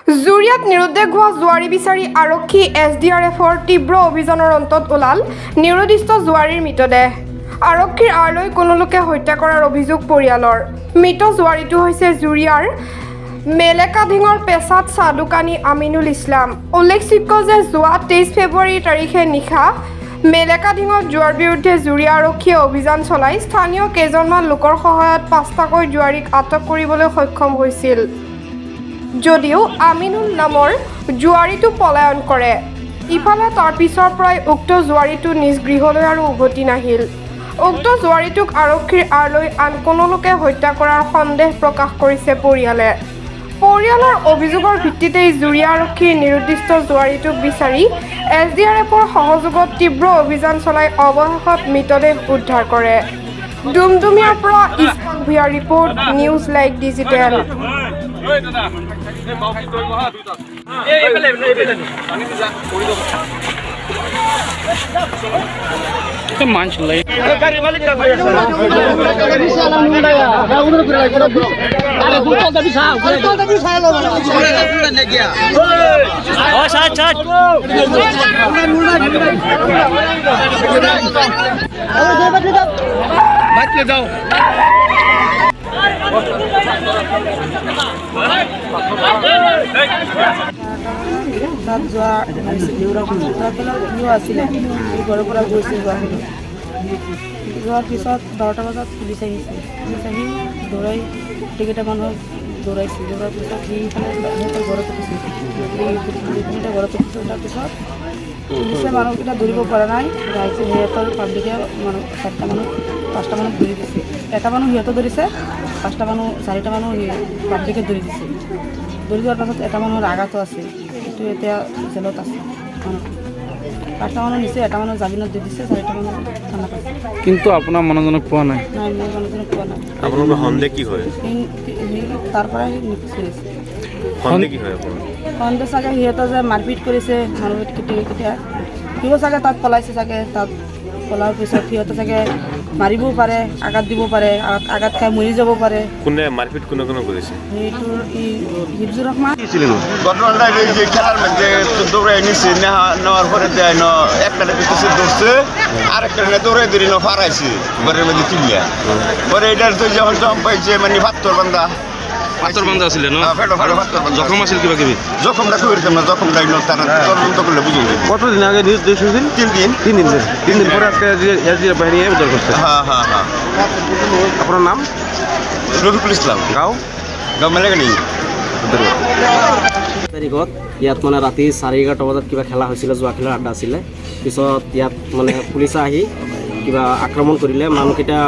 জুৰিয়াত নিৰুদ্দেশ হোৱা জোৱাৰী বিচাৰি আৰক্ষী Sdrfৰ তীব্ৰ অভিযানৰ অন্তত ওলাল নিৰুদ্দিষ্ট জোৱাৰীৰ মৃতদেহ। আৰক্ষীৰ আৰলৈ কোনো লোকে হত্যা কৰাৰ অভিযোগ পৰিয়ালৰ। মৃত জোৱাৰীটো হৈছে জুৰিয়াৰ মেলেকাধিঙৰ পেছাত চাহ দোকানী আমিনুল ইছলাম। উল্লেখযোগ্য যে যোৱা 23 ফেব্ৰুৱাৰী তাৰিখে নিশা মেলেকাধিঙত যোৱাৰ বিৰুদ্ধে জুৰিয়া আৰক্ষীয়ে অভিযান চলাই স্থানীয় কেইজনমান লোকৰ সহায়ত 5টাকৈ জোৱাৰীক আটক কৰিবলৈ সক্ষম হৈছিল। যদিও আমিনুল নামৰ জোৱাৰীটো পলায়ন কৰে। ইফালে তাৰ পিছৰ পৰাই উক্ত জোৱাৰীটো নিজ গৃহলৈ আৰু উভতি নাহিল। উক্ত জোৱাৰীটোক আৰক্ষীৰ আৰলৈ আন কোনো লোকে হত্যা কৰাৰ সন্দেহ প্ৰকাশ কৰিছে পৰিয়ালে। পৰিয়ালৰ অভিযোগৰ ভিত্তিতেই জুৰিয়া আৰক্ষীৰ নিৰুদ্দিষ্ট জোৱাৰীটোক বিচাৰি Sdrfৰ সহযোগত তীব্ৰ অভিযান চলাই অৱশেষত মৃতদেহ উদ্ধাৰ কৰে। ডুমডুমিয়াৰ পৰা ইছমাক ভূঞাৰ ৰিপৰ্ট, নিউজ লাইক ডিজিটেল। তাত যোৱা আছিলে ঘৰৰ পৰা গৈছে যোৱাৰ পিছত 10টা বজাত পুলিচ আহিছে। পুলিচ আহি দৌৰাই গোটেইকেইটা মানুহক দৌৰাইছিল। দৌৰাৰ পিছত সিহঁতৰ ঘৰত উঠিছিল। তিনিটা ঘৰত উঠিছিল। তাৰপিছত পুলিচে মানুহকেইটা ধৰিব পৰা নাই। ৰাইজে সিহঁতৰ পাব্লিকে মানুহ 4টা মানুহ 5টা মানুহ ধৰি দিছে। এটা মানুহ সিহঁতে ধৰিছে, 5টা মানুহ 4টা মানুহ পাব্লিকে ধৰি দিছে। ধৰি দিয়াৰ পাছত এটা মানুহৰ আঘাতো আছে, এইটো এতিয়া জেলত আছে। 5টা মানুহ নিছে, এটা মানুহ জামিনত দি দিছে, 4টা মানুহ থানা পাইছে। কিন্তু আপোনাৰ মানুহজনক পোৱা নাই? নাই, মোৰ মানুহজনক পোৱা নাই। আপোনালোকৰ সন্দেহ কি হয়? তাৰ পৰাই নিখোজ হৈছে। সন্দেহ কি হয় আপোনাৰ? সন্দেহ চাগে সিহঁতে যে মাৰপিট কৰিছে মানুহ কেতিয়া সিও চাগে তাত পলাইছে চাগে। তাত পলাৰ পিছত সিহঁতে চাগে মাৰিবও পাৰে, আঘাত দিব পাৰে, আঘাত খাই মৰি যাব পাৰে। কোনে মাৰপিট কোনে কৰিছে? সেইটোৰ হিফজুৰ রহমান ঘটনাটা যে খেলার মধ্যে দৌড়াই নিচ্ছে নেওয়ার পরে একটা পিছিয়ে দৌড়ছে, আরেকটা দৌড়াই ধরে ফারাইছে ঘরের মধ্যে তুলিয়া। পরে এটার তো যখন জম পাইছে মানে ভাত্তর বান্ধা আছিল ন? জখম আছিল কিবা কিবি। জখমটা কইরতাম না, জখমটা তারা তদন্ত করলে বুঝুন। কতদিন আগে নিউজ দিয়েছিল? 3 দিন। 3 দিন পরে আজকে এসডিএফ বাহিনী উদ্ধার করছে। হ্যাঁ। আপনার নাম? রফিকুল ইসলাম। গাঁও মেলেকানি। তাৰিখত ইয়াত মানে ৰাতি 11:30 বজাত কিবা খেলা হৈছিলে, যোৱা খেলাৰ আড্ডা আছিলে। পিছত ইয়াত মানে পুলিচে আহি কিবা আক্ৰমণ কৰিলে। মানুহকেইটা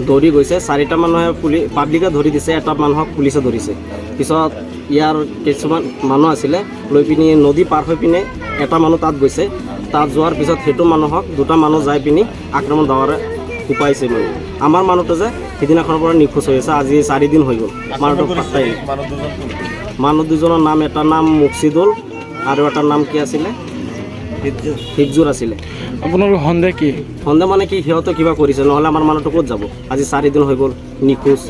দৌৰি গৈছে। 4টা মানুহে পাব্লিকে ধৰি দিছে, এটা মানুহক পুলিচে ধৰিছে। পিছত ইয়াৰ কিছুমান মানুহ আছিলে লৈ পিনি নদী পাৰ হৈ পিনে এটা মানুহ তাত গৈছে। তাত যোৱাৰ পিছত সেইটো মানুহক 2টা মানুহ যাই পিনি আক্ৰমণ দেৱাৰে কোপাইছে। মানে আমাৰ মানুহটো যে সিদিনাখনৰ পৰা নিখোজ হৈ আছে, আজি 4 দিন হৈ গ'ল। মানুহটোক পাত্তাই। মানুহ দুজনৰ নাম, এটাৰ নাম মুকছিদুল আৰু এটাৰ নাম কি আছিলে? হিফজুৰ আছিলে। আপোনালোকৰ সন্দেহ কি? সন্দেহ মানে কি, সিহঁতে কিবা কৰিছে, নহ'লে আমাৰ মানুহটো ক'ত যাব? আজি 4 দিন হৈ গ'ল নিখোজ।